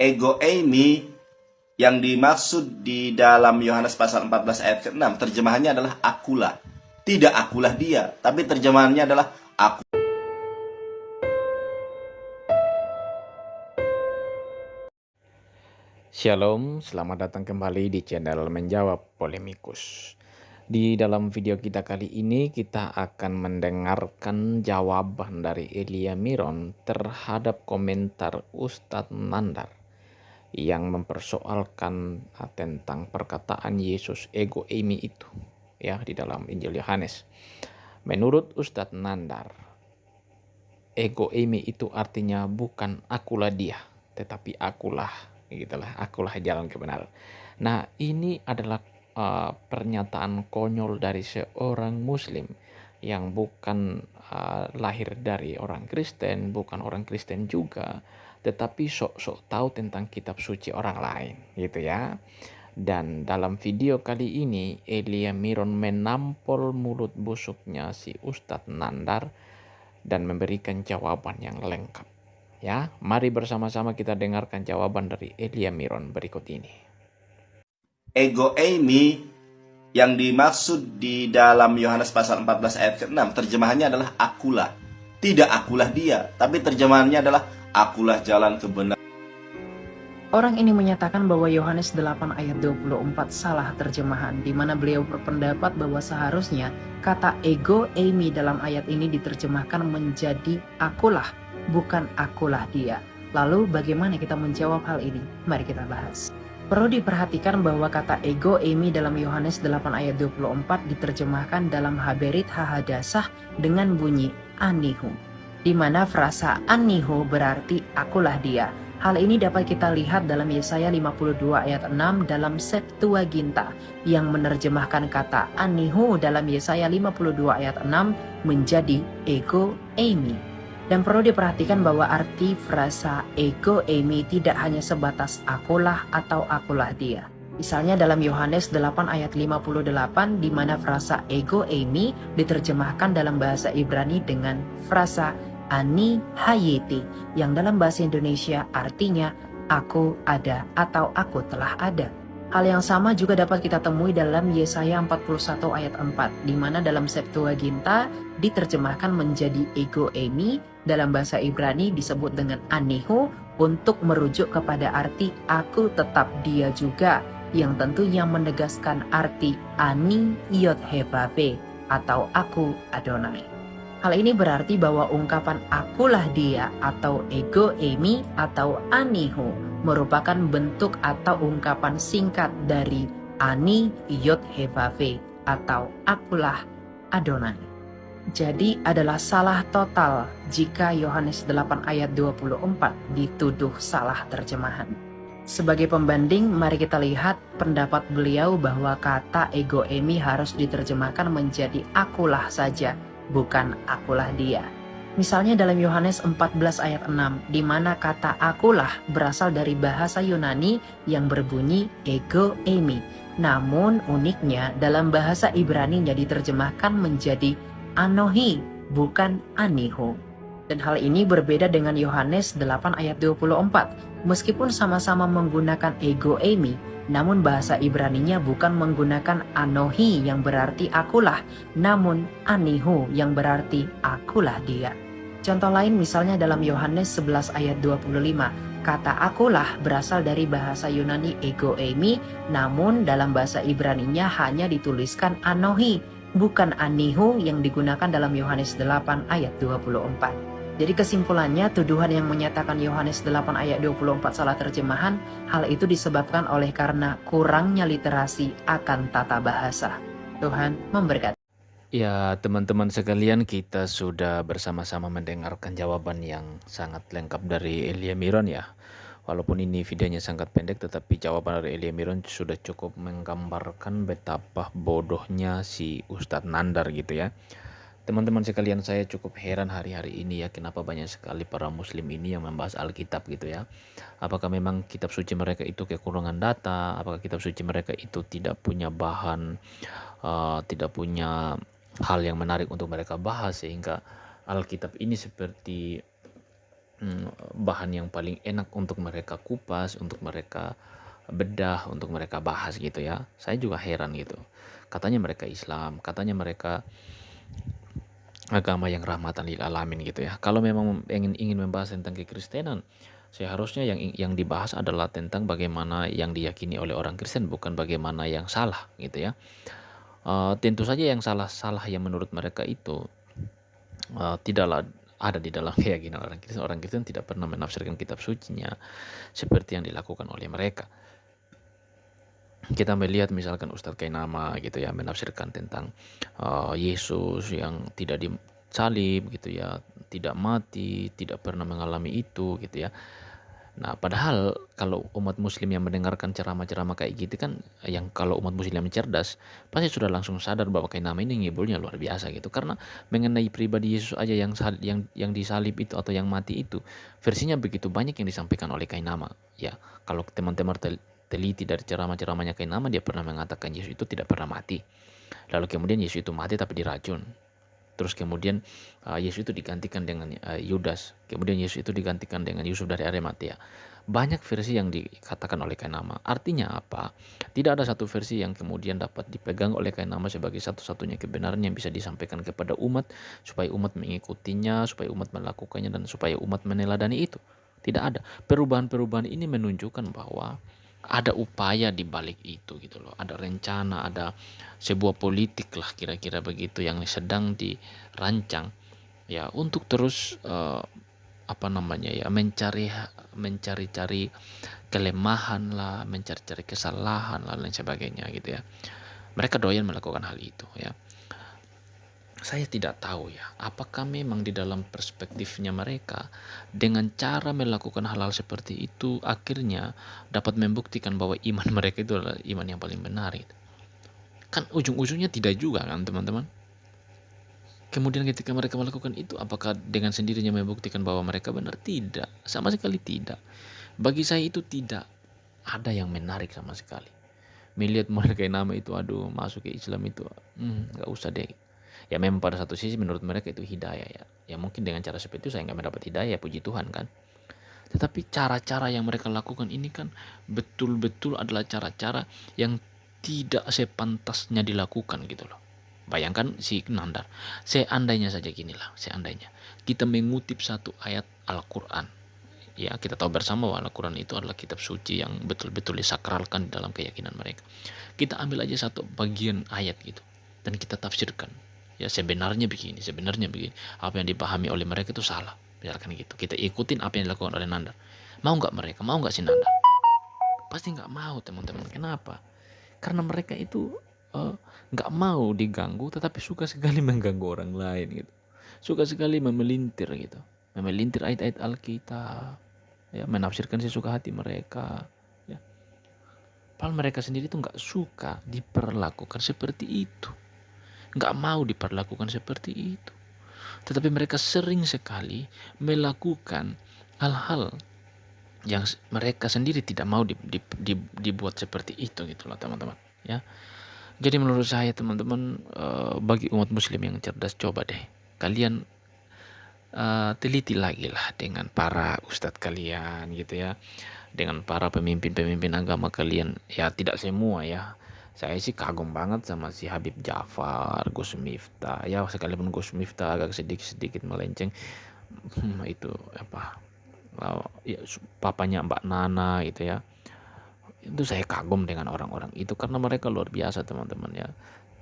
Ego eimi yang dimaksud di dalam Yohanes pasal 14 ayat ke-6 terjemahannya adalah akulah. Tidak akulah dia, tapi terjemahannya adalah aku. Shalom, selamat datang kembali di channel Menjawab Polemikus. Di dalam video kita kali ini kita akan mendengarkan jawaban dari Elia Miron terhadap komentar Ustadz Nandar yang mempersoalkan tentang perkataan Yesus ego eimi itu ya di dalam Injil Yohanes. Menurut Ustadz Nandar, ego eimi itu artinya bukan akulah dia, tetapi akulah jalan kebenaran. Nah, ini adalah pernyataan konyol dari seorang muslim yang bukan lahir dari orang Kristen, bukan orang Kristen juga, tetapi sok-sok tahu tentang kitab suci orang lain gitu ya. Dan dalam video kali ini Elia Miron menampol mulut busuknya si Ustadz Nandar dan memberikan jawaban yang lengkap. Ya, mari bersama-sama kita dengarkan jawaban dari Elia Miron berikut ini. Ego eimi yang dimaksud di dalam Yohanes pasal 14 ayat ke-6 terjemahannya adalah akulah. Tidak akulah dia, tapi terjemahannya adalah akulah jalan kebenaran. Orang ini menyatakan bahwa Yohanes 8 ayat 24 salah terjemahan, di mana beliau berpendapat bahwa seharusnya kata ego eimi dalam ayat ini diterjemahkan menjadi akulah, bukan akulah dia. Lalu bagaimana kita menjawab hal ini? Mari kita bahas. Perlu diperhatikan bahwa kata ego eimi dalam Yohanes 8 ayat 24 diterjemahkan dalam Haberit Hahadasah dengan bunyi anihu, di mana frasa anihu berarti akulah dia. Hal ini dapat kita lihat dalam Yesaya 52 ayat 6 dalam Septuaginta yang menerjemahkan kata anihu dalam Yesaya 52 ayat 6 menjadi ego eimi. Dan perlu diperhatikan bahwa arti frasa ego eimi tidak hanya sebatas akulah atau akulah dia. Misalnya dalam Yohanes 8 ayat 58 di mana frasa ego eimi diterjemahkan dalam bahasa Ibrani dengan frasa ani hayeti yang dalam bahasa Indonesia artinya aku ada atau aku telah ada. Hal yang sama juga dapat kita temui dalam Yesaya 41 ayat 4 di mana dalam Septuaginta diterjemahkan menjadi ego eimi, dalam bahasa Ibrani disebut dengan anihu untuk merujuk kepada arti aku tetap dia juga, yang tentunya menegaskan arti ani yod hevave atau aku Adonai. Hal ini berarti bahwa ungkapan akulah dia atau ego eimi atau anihu merupakan bentuk atau ungkapan singkat dari ani yod hevave atau akulah Adonai. Jadi adalah salah total jika Yohanes 8 ayat 24 dituduh salah terjemahan. Sebagai pembanding, mari kita lihat pendapat beliau bahwa kata ego eimi harus diterjemahkan menjadi akulah saja, bukan akulah dia. Misalnya dalam Yohanes 14 ayat 6, di mana kata akulah berasal dari bahasa Yunani yang berbunyi ego eimi. Namun uniknya dalam bahasa Ibraninya diterjemahkan menjadi anohi, bukan anihu. Dan hal ini berbeda dengan Yohanes 8 ayat 24. Meskipun sama-sama menggunakan ego eimi, namun bahasa Ibraninya bukan menggunakan anohi yang berarti akulah, namun anihu yang berarti akulah dia. Contoh lain misalnya dalam Yohanes 11 ayat 25, kata akulah berasal dari bahasa Yunani ego eimi, namun dalam bahasa Ibraninya hanya dituliskan anohi, bukan anihu yang digunakan dalam Yohanes 8 ayat 24. Jadi kesimpulannya, tuduhan yang menyatakan Yohanes 8 ayat 24 salah terjemahan, hal itu disebabkan oleh karena kurangnya literasi akan tata bahasa. Tuhan memberkati. Ya, teman-teman sekalian, kita sudah bersama-sama mendengarkan jawaban yang sangat lengkap dari Elia Miron ya. Walaupun ini videonya sangat pendek, tetapi jawaban dari Elia Miron sudah cukup menggambarkan betapa bodohnya si Ustadz Nandar gitu ya. Teman-teman sekalian, saya cukup heran hari-hari ini ya, kenapa banyak sekali para muslim ini yang membahas Alkitab gitu ya. Apakah memang kitab suci mereka itu kekurangan data? Apakah kitab suci mereka itu tidak punya bahan, tidak punya hal yang menarik untuk mereka bahas, sehingga Alkitab ini seperti bahan yang paling enak untuk mereka kupas, untuk mereka bedah, untuk mereka bahas gitu ya. Saya juga heran gitu. Katanya mereka Islam, katanya mereka agama yang rahmatan lil alamin gitu ya. Kalau memang ingin membahas tentang kekristenan, seharusnya yang dibahas adalah tentang bagaimana yang diyakini oleh orang Kristen, bukan bagaimana yang salah gitu ya. Tentu saja yang salah-salah yang menurut mereka itu tidaklah ada di dalam keyakinan orang Kristen. Orang Kristen tidak pernah menafsirkan kitab sucinya seperti yang dilakukan oleh mereka. Kita melihat misalkan Ustadz Kainama gitu ya, menafsirkan tentang Yesus yang tidak disalib gitu ya, tidak mati, tidak pernah mengalami itu gitu ya. Nah, padahal kalau umat muslim yang mendengarkan ceramah-ceramah kayak gitu kan, yang kalau umat muslim yang cerdas pasti sudah langsung sadar bahwa Kainama ini ngibulnya luar biasa gitu. Karena mengenai pribadi Yesus aja yang disalib itu atau yang mati itu, versinya begitu banyak yang disampaikan oleh Kainama. Ya, kalau teman-teman teliti dari ceramah-ceramahnya Kainama, dia pernah mengatakan Yesus itu tidak pernah mati. Lalu kemudian Yesus itu mati tapi diracun. Terus kemudian Yesus itu digantikan dengan Yudas. Kemudian Yesus itu digantikan dengan Yusuf dari Arimatea. Banyak versi yang dikatakan oleh Kainama. Artinya apa? Tidak ada satu versi yang kemudian dapat dipegang oleh Kainama sebagai satu-satunya kebenaran yang bisa disampaikan kepada umat, supaya umat mengikutinya, supaya umat melakukannya, dan supaya umat meneladani itu. Tidak ada. Perubahan-perubahan ini menunjukkan bahwa ada upaya di balik itu gitu loh. Ada rencana, ada sebuah politik lah kira-kira begitu yang sedang dirancang ya, untuk terus mencari-cari kelemahan lah, mencari-cari kesalahan lah, dan sebagainya gitu ya. Mereka doyan melakukan hal itu ya. Saya tidak tahu ya, apakah memang di dalam perspektifnya mereka, dengan cara melakukan hal-hal seperti itu akhirnya dapat membuktikan bahwa iman mereka itu adalah iman yang paling benar gitu. Kan ujung-ujungnya tidak juga kan teman-teman. Kemudian ketika mereka melakukan itu, apakah dengan sendirinya membuktikan bahwa mereka benar? Tidak, sama sekali tidak. Bagi saya itu tidak ada yang menarik sama sekali. Melihat mereka yang nama itu, aduh, masuk ke Islam itu, nggak usah deh. Ya memang pada satu sisi menurut mereka itu hidayah ya. Ya mungkin dengan cara seperti itu saya nggak mendapat hidayah, puji Tuhan kan. Tetapi cara-cara yang mereka lakukan ini kan betul-betul adalah cara-cara yang tidak sepantasnya dilakukan gitu loh. Bayangkan si Nandar, seandainya saja ginilah, seandainya kita mengutip satu ayat Al-Quran. Ya, kita tahu bersama bahwa Al-Quran itu adalah kitab suci yang betul-betul disakralkan dalam keyakinan mereka. Kita ambil aja satu bagian ayat gitu dan kita tafsirkan. Ya, sebenarnya begini. Apa yang dipahami oleh mereka itu salah. Misalkan gitu. Kita ikutin apa yang dilakukan oleh Nandar. Mau nggak mereka? Mau nggak si Nandar? Pasti nggak mau teman-teman. Kenapa? Karena mereka itu nggak mau diganggu, tetapi suka sekali mengganggu orang lain gitu. Suka sekali memelintir gitu. Memelintir ayat-ayat Alkitab. Ya, menafsirkan sesuka hati mereka. Ya. Padahal mereka sendiri itu nggak suka diperlakukan seperti itu. Nggak mau diperlakukan seperti itu. Tetapi mereka sering sekali melakukan hal-hal yang mereka sendiri tidak mau dibuat seperti itu gitu loh teman-teman ya. Jadi menurut saya teman-teman, bagi umat muslim yang cerdas, coba deh kalian teliti lagi lah dengan para ustadz kalian gitu ya, dengan para pemimpin-pemimpin agama kalian ya. Tidak semua ya, saya sih kagum banget sama si Habib Ja'far, Gus Miftah ya, sekalipun Gus Miftah agak sedikit melenceng, itu apa ya, papanya Mbak Nana gitu ya, itu saya kagum dengan orang-orang itu karena mereka luar biasa teman-teman ya.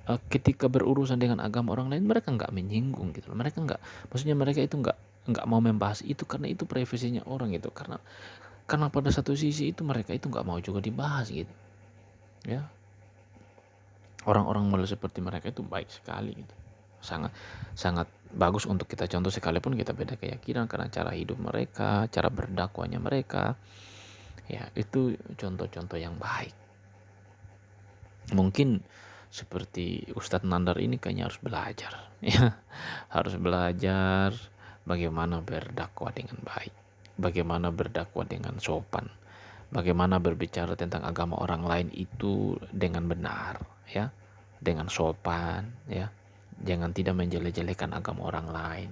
Ketika berurusan dengan agama orang lain mereka nggak menyinggung gitu, mereka nggak, maksudnya mereka itu nggak mau membahas itu karena itu privasinya orang gitu, karena pada satu sisi itu mereka itu nggak mau juga dibahas gitu ya. Orang-orang model seperti mereka itu baik sekali gitu, sangat sangat bagus untuk kita contoh sekalipun kita beda keyakinan, karena cara hidup mereka, cara berdakwahnya mereka ya, itu contoh-contoh yang baik. Mungkin seperti Ustadz Nandar ini kayaknya harus belajar ya, harus belajar bagaimana berdakwah dengan baik, bagaimana berdakwah dengan sopan, bagaimana berbicara tentang agama orang lain itu dengan benar ya, dengan sopan ya. Jangan tidak menjelek-jelekan agama orang lain.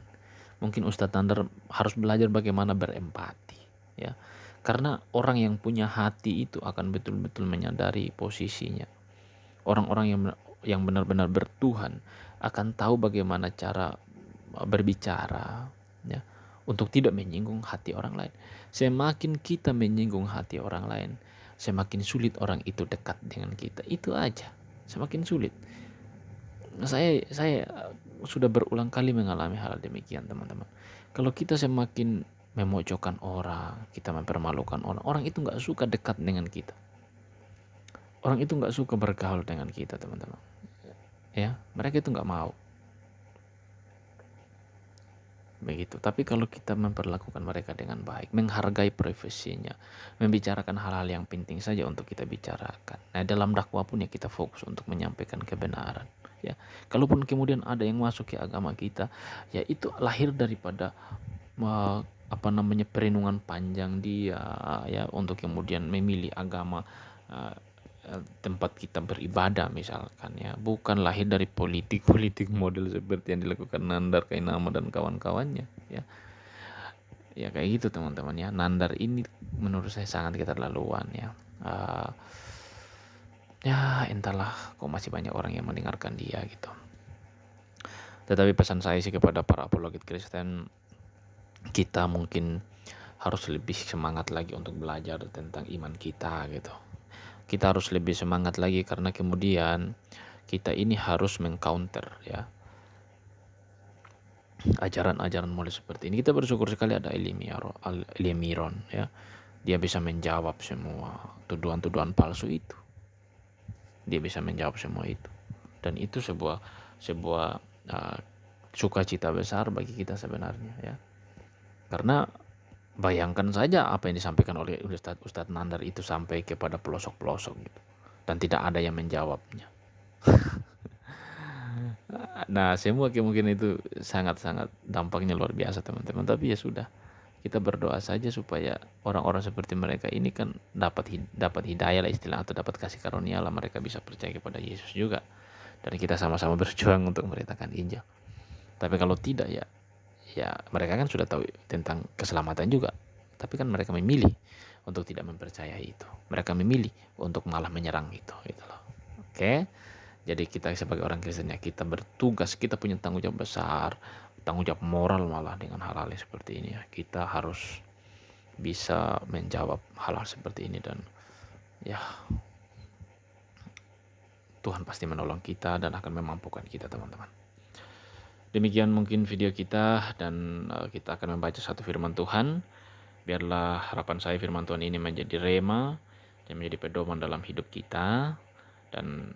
Mungkin Ustadz Nandar harus belajar bagaimana berempati, ya. Karena orang yang punya hati itu akan betul-betul menyadari posisinya. Orang-orang yang benar-benar bertuhan akan tahu bagaimana cara berbicara, ya, untuk tidak menyinggung hati orang lain. Semakin kita menyinggung hati orang lain, semakin sulit orang itu dekat dengan kita. Itu aja, semakin sulit. Saya sudah berulang kali mengalami hal demikian, teman-teman. Kalau kita semakin memojokkan orang, kita mempermalukan orang, orang itu nggak suka dekat dengan kita. Orang itu nggak suka bergaul dengan kita, teman-teman. Ya, mereka itu nggak mau. Begitu. Tapi kalau kita memperlakukan mereka dengan baik, menghargai privasinya, membicarakan hal-hal yang penting saja untuk kita bicarakan. Nah, dalam dakwah pun ya kita fokus untuk menyampaikan kebenaran. Ya, kalaupun kemudian ada yang masuk ke agama kita, ya itu lahir daripada perenungan panjang dia, ya, untuk kemudian memilih agama tempat kita beribadah misalkan, ya, bukan lahir dari politik model seperti yang dilakukan Nandar Kainama dan kawan-kawannya, ya kayak gitu teman-teman, ya. Nandar ini menurut saya sangat keterlaluan, ya. Ya entahlah kok masih banyak orang yang mendengarkan dia gitu. Tetapi pesan saya sih kepada para apologet Kristen, kita mungkin harus lebih semangat lagi untuk belajar tentang iman kita gitu. Kita harus lebih semangat lagi karena kemudian kita ini harus mengcounter, ya, ajaran-ajaran mulai seperti ini. Kita bersyukur sekali ada Elia Miron, ya. Dia bisa menjawab semua tuduhan-tuduhan palsu itu. Dia bisa menjawab semua itu. Dan itu sebuah sukacita besar bagi kita sebenarnya, ya. Karena bayangkan saja apa yang disampaikan oleh Ustadz Nandar itu sampai kepada pelosok-pelosok gitu, dan tidak ada yang menjawabnya. Nah, semua kemungkinan itu sangat-sangat dampaknya luar biasa, teman-teman. Tapi ya sudah, kita berdoa saja supaya orang-orang seperti mereka ini kan dapat hidayah lah istilah, atau dapat kasih karunia lah, mereka bisa percaya kepada Yesus juga, dan kita sama-sama berjuang untuk memberitakan Injil. Tapi kalau tidak, ya mereka kan sudah tahu tentang keselamatan juga, tapi kan mereka memilih untuk tidak mempercayai itu. Mereka memilih untuk malah menyerang itu loh. Oke. Jadi kita sebagai orang Kristen, ya, kita bertugas, kita punya tanggung jawab besar, tanggung jawab moral malah dengan hal-hal seperti ini, ya. Kita harus bisa menjawab hal-hal seperti ini, dan ya Tuhan pasti menolong kita dan akan memampukan kita, teman-teman. Demikian mungkin video kita, dan kita akan membaca satu firman Tuhan. Biarlah harapan saya firman Tuhan ini menjadi rema dan menjadi pedoman dalam hidup kita, dan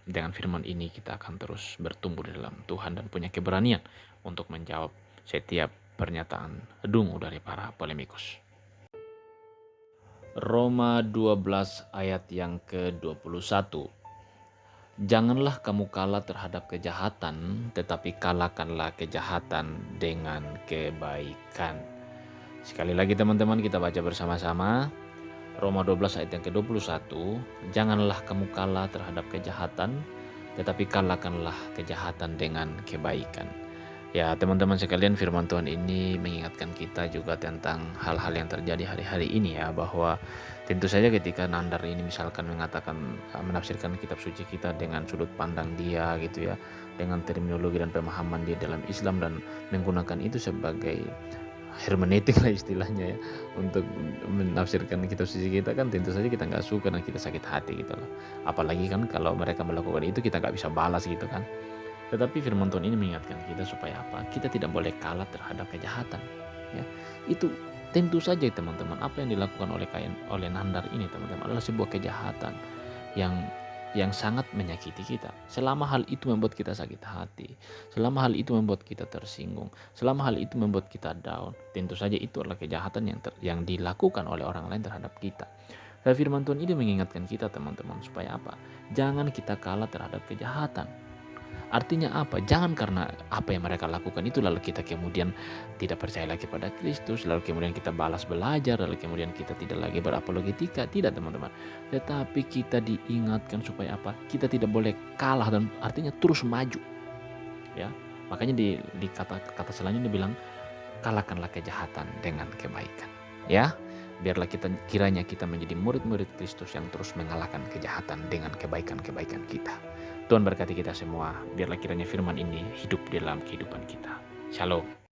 dengan firman ini kita akan terus bertumbuh di dalam Tuhan dan punya keberanian untuk menjawab setiap pernyataan dungu dari para polemikus. Roma 12 ayat yang ke-21. Janganlah kamu kalah terhadap kejahatan, tetapi kalahkanlah kejahatan dengan kebaikan. Sekali lagi teman-teman, kita baca bersama-sama. Roma 12 ayat yang ke-21. Janganlah kamu kalah terhadap kejahatan, tetapi kalahkanlah kejahatan dengan kebaikan. Ya teman-teman sekalian, firman Tuhan ini mengingatkan kita juga tentang hal-hal yang terjadi hari-hari ini, ya, bahwa tentu saja ketika Nandar ini misalkan menafsirkan kitab suci kita dengan sudut pandang dia gitu, ya, dengan terminologi dan pemahaman dia dalam Islam, dan menggunakan itu sebagai hermeneutik lah istilahnya, ya, untuk menafsirkan kitab suci kita, kan tentu saja kita nggak suka dan kita sakit hati gitu loh. Apalagi kan kalau mereka melakukan itu kita nggak bisa balas gitu kan. Tetapi firman Tuhan ini mengingatkan kita supaya apa? Kita tidak boleh kalah terhadap kejahatan, ya. Itu tentu saja teman-teman, apa yang dilakukan oleh Nandar ini teman-teman adalah sebuah kejahatan yang sangat menyakiti kita. Selama hal itu membuat kita sakit hati, selama hal itu membuat kita tersinggung, selama hal itu membuat kita down, tentu saja itu adalah kejahatan yang dilakukan oleh orang lain terhadap kita. Dan firman Tuhan ini mengingatkan kita teman-teman supaya apa? Jangan kita kalah terhadap kejahatan. Artinya apa? Jangan karena apa yang mereka lakukan itu lalu kita kemudian tidak percaya lagi pada Kristus, lalu kemudian kita balas belajar, lalu kemudian kita tidak lagi berapologetika. Tidak teman-teman. Tetapi kita diingatkan supaya apa? Kita tidak boleh kalah, dan artinya terus maju, ya. Makanya di kata selanjutnya bilang, kalahkanlah kejahatan dengan kebaikan. Ya, biarlah kiranya kita menjadi murid-murid Kristus yang terus mengalahkan kejahatan dengan kebaikan-kebaikan kita. Tuhan berkati kita semua. Biarlah kiranya firman ini hidup di dalam kehidupan kita. Shalom.